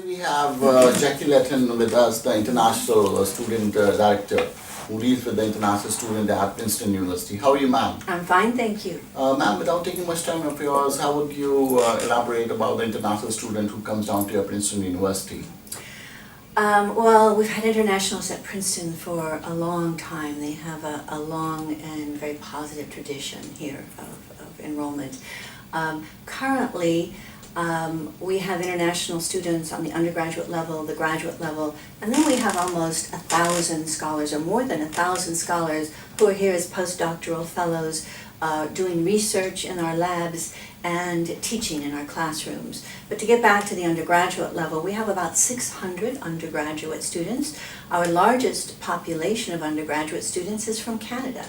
We have Jackie Letton with us, the international student director who deals with the international student at Princeton University. How are you, ma'am? I'm fine, thank you. Ma'am, without taking much time of yours, how would you elaborate about the international student who comes down to your Princeton University? Well, we've had internationals at Princeton for a long time. They have a long and very positive tradition here of enrollment. Currently, we have international students on the undergraduate level, the graduate level, and then we have almost 1,000 scholars, or more than 1,000 scholars, who are here as postdoctoral fellows, doing research in our labs and teaching in our classrooms. But to get back to the undergraduate level, we have about 600 undergraduate students. Our largest population of undergraduate students is from Canada.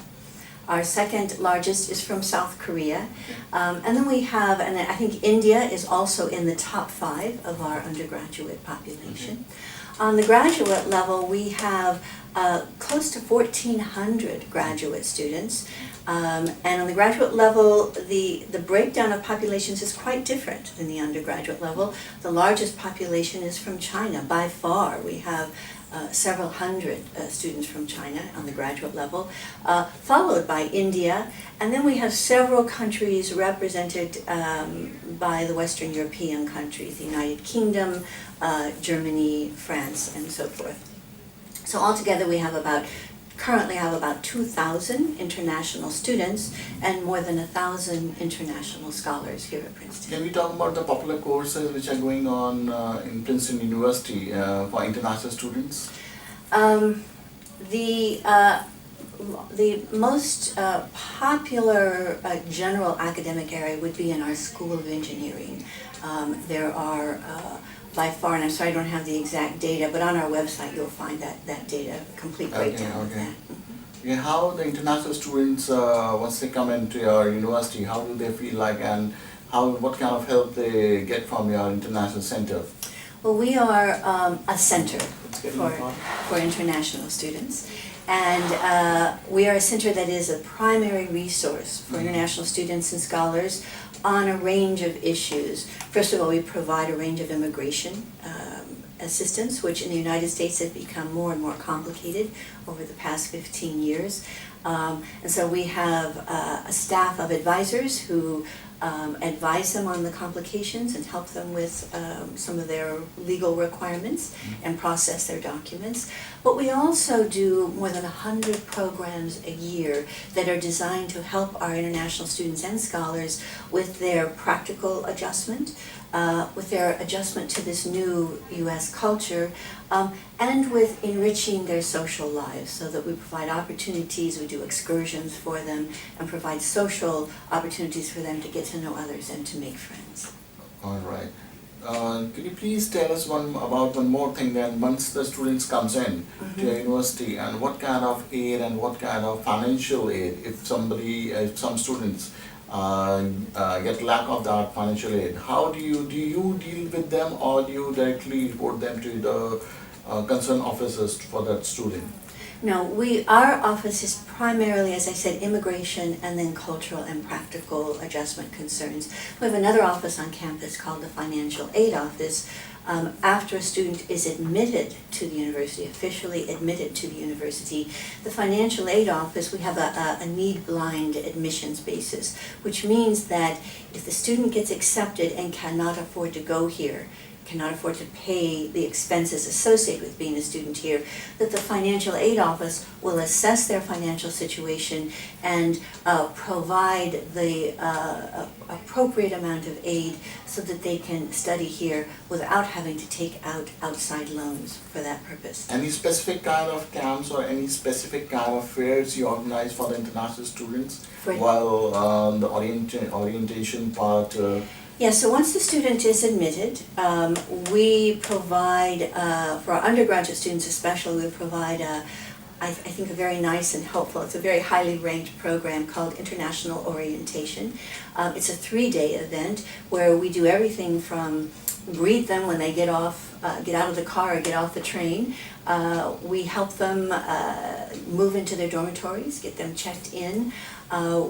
Our second largest is from South Korea. And then we have, and I think India is also in the top 5 of our undergraduate population. On the graduate level, we have close to 1,400 graduate students. And on the graduate level, the breakdown of populations is quite different than the undergraduate level. The largest population is from China, by far. We have several hundred students from China on the graduate level, followed by India, and then we have several countries represented by the Western European countries, the United Kingdom, Germany, France, and so forth. So altogether we have currently have about 2,000 international students and more than 1,000 international scholars here at Princeton. Can we talk about the popular courses which are going on in Princeton University for international students? The most popular general academic area would be in our School of Engineering. There are by far, and I'm sorry I don't have the exact data, but on our website you'll find that data, complete breakdown of that. Okay, how the international students, once they come into your university, how do they feel like, and what kind of help they get from your international center? Well, we are a center for international students. And we are a center that is a primary resource for international students and scholars on a range of issues. First of all, we provide a range of immigration assistance, which in the United States has become more and more complicated over the past 15 years. And so we have a staff of advisors who advise them on the complications and help them with some of their legal requirements and process their documents. But we also do more than 100 programs a year that are designed to help our international students and scholars with their practical adjustment, with their adjustment to this new U.S. culture, and with enriching their social lives, so that we provide opportunities, we do excursions for them, and provide social opportunities for them to get to know others and to make friends. All right. Could you please tell us about one more thing then, once the students comes in to your university, and what kind of aid and what kind of financial aid, if some students get lack of that financial aid, how do you deal with them, or do you directly report them to the concerned officers for that student? No, our office is primarily, as I said, immigration and then cultural and practical adjustment concerns. We have another office on campus called the Financial Aid Office. After a student is admitted to the university, officially admitted to the university, the Financial Aid Office, we have a need-blind admissions basis, which means that if the student gets accepted and cannot afford to go here, cannot afford to pay the expenses associated with being a student here, that the Financial Aid Office will assess their financial situation and provide the appropriate amount of aid so that they can study here without having to take out outside loans for that purpose. Any specific kind of camps or any specific kind of fairs you organize for the international students while the orientation part? Yeah, so once the student is admitted, we provide, for our undergraduate students especially, we provide I think a very nice and helpful, it's a very highly ranked program called International Orientation. It's a 3-day event where we do everything from greet them when they get out of the car or get off the train. We help them move into their dormitories, get them checked in.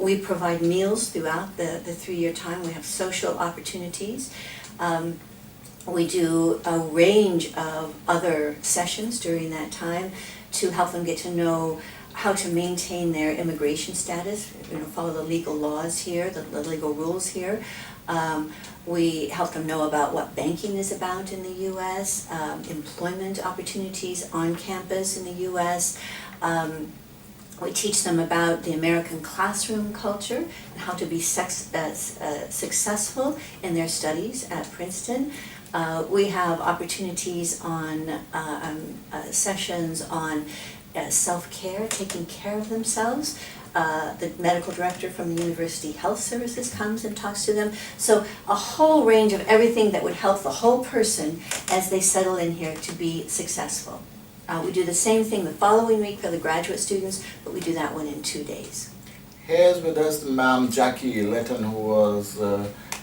We provide meals throughout the 3-year time. We have social opportunities. We do a range of other sessions during that time to help them get to know how to maintain their immigration status, follow the legal laws here, the legal rules here. We help them know about what banking is about in the U.S., employment opportunities on campus in the U.S. We teach them about the American classroom culture and how to be successful in their studies at Princeton. We have opportunities on sessions on self-care, taking care of themselves. The medical director from the University Health Services comes and talks to them. So a whole range of everything that would help the whole person as they settle in here to be successful. We do the same thing the following week for the graduate students, but we do that one in 2 days. Here's with us Ma'am Jackie Litton, who was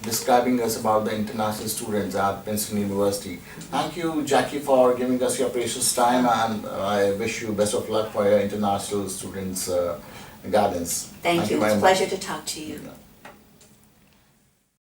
describing us about the international students at Princeton University. Thank you, Jackie, for giving us your precious time, and I wish you best of luck for your international students' guidance. Thank you. very It's a much. pleasure to talk to you.